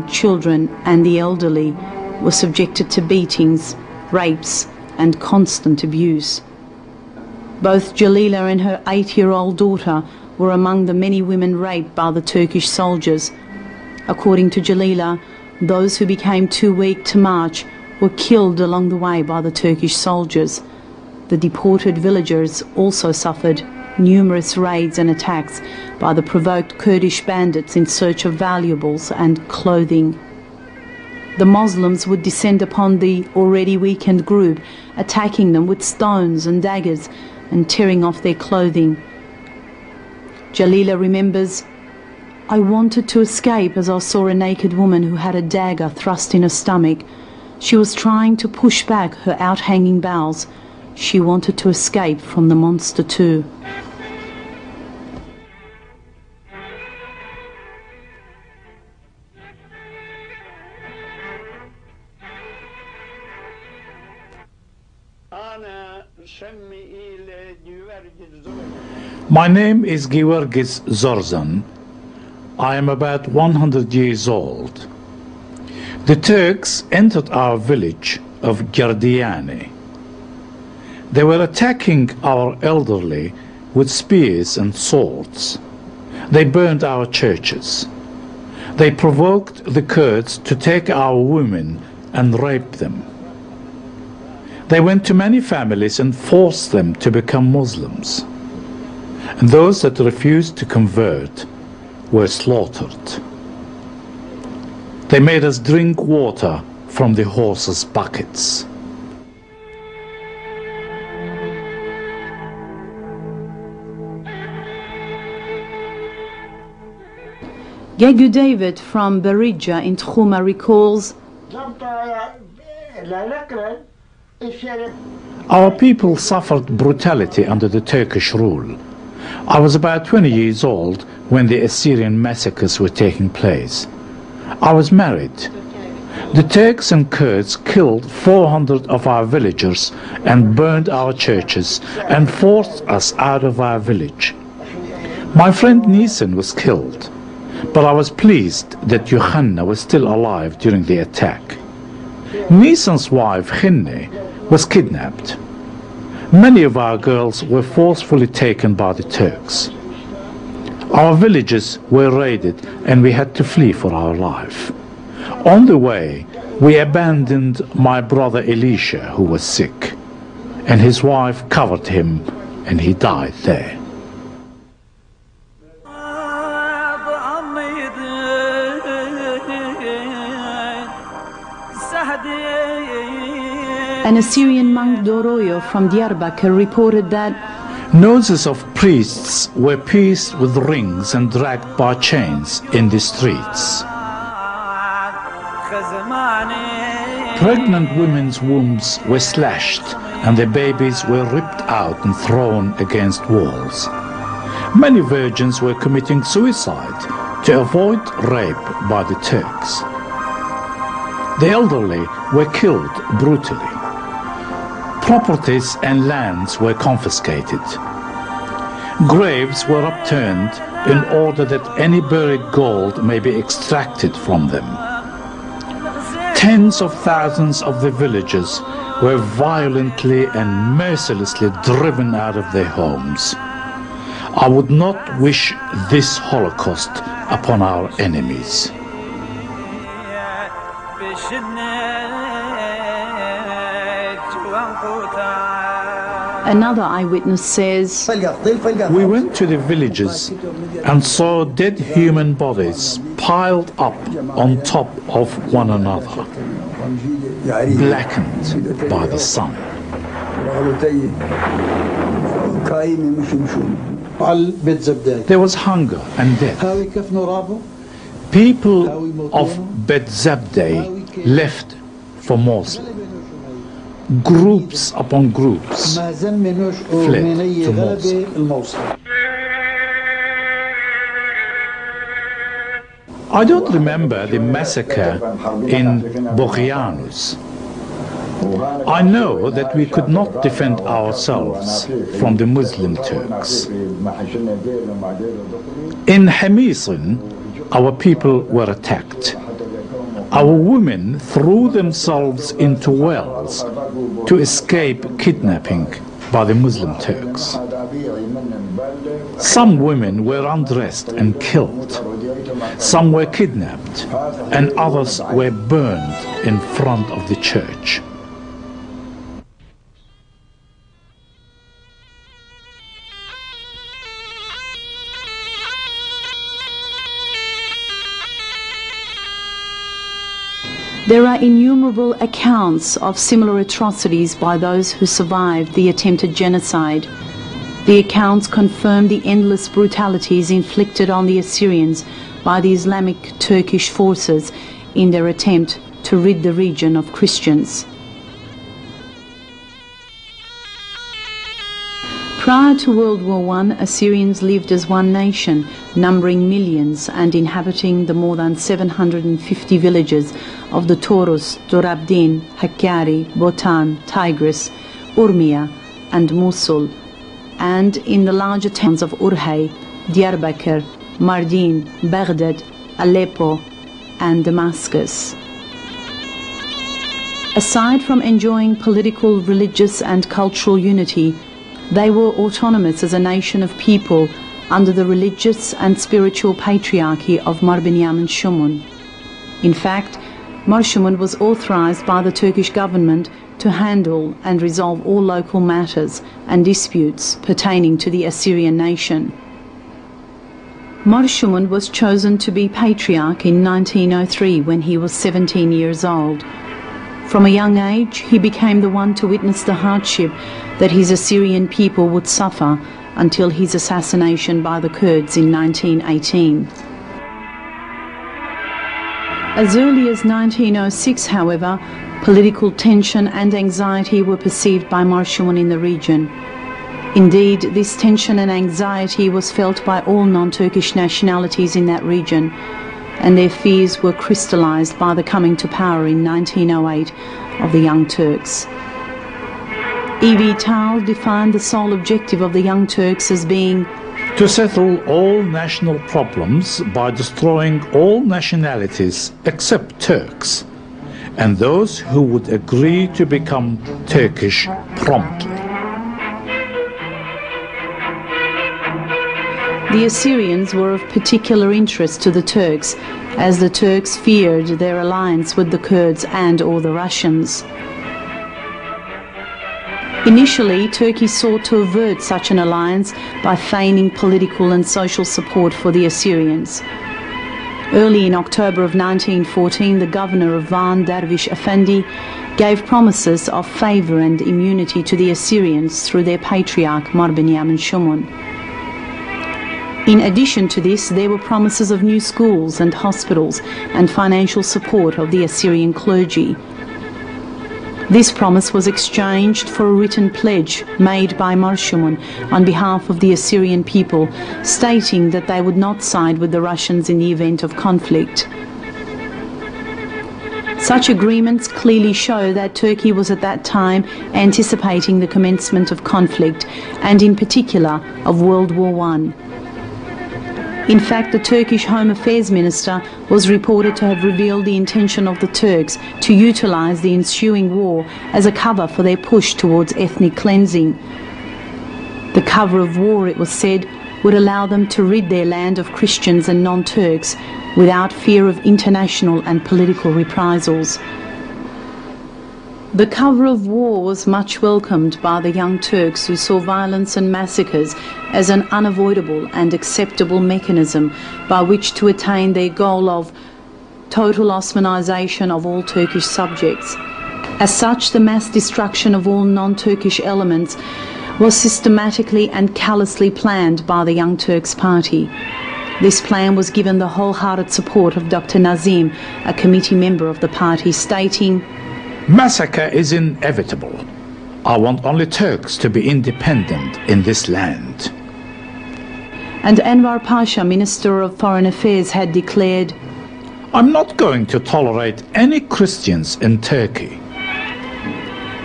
Children and the elderly were subjected to beatings, rapes, and constant abuse. Both Jalila and her 8-year-old daughter were among the many women raped by the Turkish soldiers. According to Jalila, those who became too weak to march were killed along the way by the Turkish soldiers. The deported villagers also suffered numerous raids and attacks by the provoked Kurdish bandits in search of valuables and clothing. The Muslims would descend upon the already weakened group, attacking them with stones and daggers and tearing off their clothing. Jalila remembers, "I wanted to escape as I saw a naked woman who had a dagger thrust in her stomach. She was trying to push back her out-hanging bowels. She wanted to escape from the monster too." My name is Georgis Zorzan. I am about 100 years old. The Turks entered our village of Gerdiani. They were attacking our elderly with spears and swords. They burned our churches. They provoked the Kurds to take our women and rape them. They went to many families and forced them to become Muslims. And those that refused to convert were slaughtered. They made us drink water from the horses' buckets. Gegu David from Berija in Tchuma recalls, "Our people suffered brutality under the Turkish rule. I was about 20 years old when the Assyrian massacres were taking place. I was married. The Turks and Kurds killed 400 of our villagers and burned our churches and forced us out of our village. My friend Nisan was killed, but I was pleased that Yohanna was still alive during the attack. Nisan's wife, Hinne, was kidnapped. Many of our girls were forcefully taken by the Turks. Our villages were raided and we had to flee for our life. On the way, we abandoned my brother Elisha, who was sick, and his wife covered him and he died there." An Assyrian monk Doroyo from Diyarbakir reported that Noses of priests were pierced with rings and dragged by chains in the streets. Pregnant women's wombs were slashed and their babies were ripped out and thrown against walls. Many virgins were committing suicide to avoid rape by the Turks. The elderly were killed brutally. Properties and lands were confiscated. Graves were upturned in order that any buried gold may be extracted from them. Tens of thousands of the villagers were violently and mercilessly driven out of their homes. I would not wish this Holocaust upon our enemies. Another eyewitness says, "We went to the villages and saw dead human bodies piled up on top of one another, blackened by the sun. There was hunger and death. People of Bet Zabdeh left for Mosul. Groups upon groups fled to Mosul. I don't remember the massacre in Bogianus. I know that we could not defend ourselves from the Muslim Turks. In Hamisin, our people were attacked. Our women threw themselves into wells to escape kidnapping by the Muslim Turks. Some women were undressed and killed. Some were kidnapped, and others were burned in front of the church. There are innumerable accounts of similar atrocities by those who survived the attempted genocide. The accounts confirm the endless brutalities inflicted on the Assyrians by the Islamic Turkish forces in their attempt to rid the region of Christians. Prior to World War I, Assyrians lived as one nation, numbering millions and inhabiting the more than 750 villages of the Taurus, Dorabdin, Hakkari, Botan, Tigris, Urmia and Mosul, and in the larger towns of Urhay, Diyarbakir, Mardin, Baghdad, Aleppo and Damascus. Aside from enjoying political, religious and cultural unity, they were autonomous as a nation of people under the religious and spiritual patriarchy of Mar Binyamin Shumun. In fact, Mar Shumun was authorized by the Turkish government to handle and resolve all local matters and disputes pertaining to the Assyrian nation. Mar Shumun was chosen to be patriarch in 1903 when he was 17 years old. From a young age, he became the one to witness the hardship that his Assyrian people would suffer until his assassination by the Kurds in 1918. As early as 1906, however, political tension and anxiety were perceived by Mar Shumun in the region. Indeed, this tension and anxiety was felt by all non-Turkish nationalities in that region, and their fears were crystallized by the coming to power in 1908 of the Young Turks. E.V. Tal defined the sole objective of the Young Turks as being to settle all national problems by destroying all nationalities except Turks, and those who would agree to become Turkish promptly. The Assyrians were of particular interest to the Turks, as the Turks feared their alliance with the Kurds and/or the Russians. Initially, Turkey sought to avert such an alliance by feigning political and social support for the Assyrians. Early in October of 1914, the governor of Van, Dervish Effendi, gave promises of favour and immunity to the Assyrians through their patriarch Mar Binyamin Shumun. In addition to this, there were promises of new schools and hospitals and financial support of the Assyrian clergy. This promise was exchanged for a written pledge made by Mar Shumun on behalf of the Assyrian people, stating that they would not side with the Russians in the event of conflict. Such agreements clearly show that Turkey was at that time anticipating the commencement of conflict, and in particular of World War I. In fact, the Turkish Home Affairs Minister was reported to have revealed the intention of the Turks to utilize the ensuing war as a cover for their push towards ethnic cleansing. The cover of war, it was said, would allow them to rid their land of Christians and non-Turks without fear of international and political reprisals. The cover of war was much welcomed by the Young Turks, who saw violence and massacres as an unavoidable and acceptable mechanism by which to attain their goal of total Osmanization of all Turkish subjects. As such, the mass destruction of all non-Turkish elements was systematically and callously planned by the Young Turks Party. This plan was given the wholehearted support of Dr. Nazim, a committee member of the party, stating, "Massacre is inevitable. I want only Turks to be independent in this land." And Enver Pasha, Minister of Foreign Affairs, had declared, "I'm not going to tolerate any Christians in Turkey."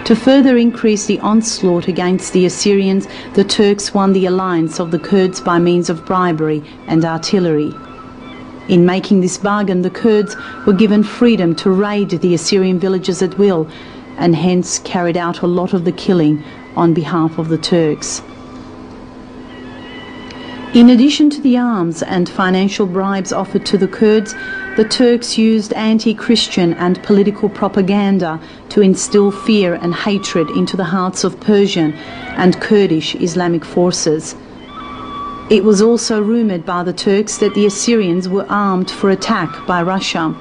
To further increase the onslaught against the Assyrians, the Turks won the alliance of the Kurds by means of bribery and artillery. In making this bargain, the Kurds were given freedom to raid the Assyrian villages at will, and hence carried out a lot of the killing on behalf of the Turks. In addition to the arms and financial bribes offered to the Kurds, the Turks used anti-Christian and political propaganda to instill fear and hatred into the hearts of Persian and Kurdish Islamic forces. It was also rumoured by the Turks that the Assyrians were armed for attack by Russia.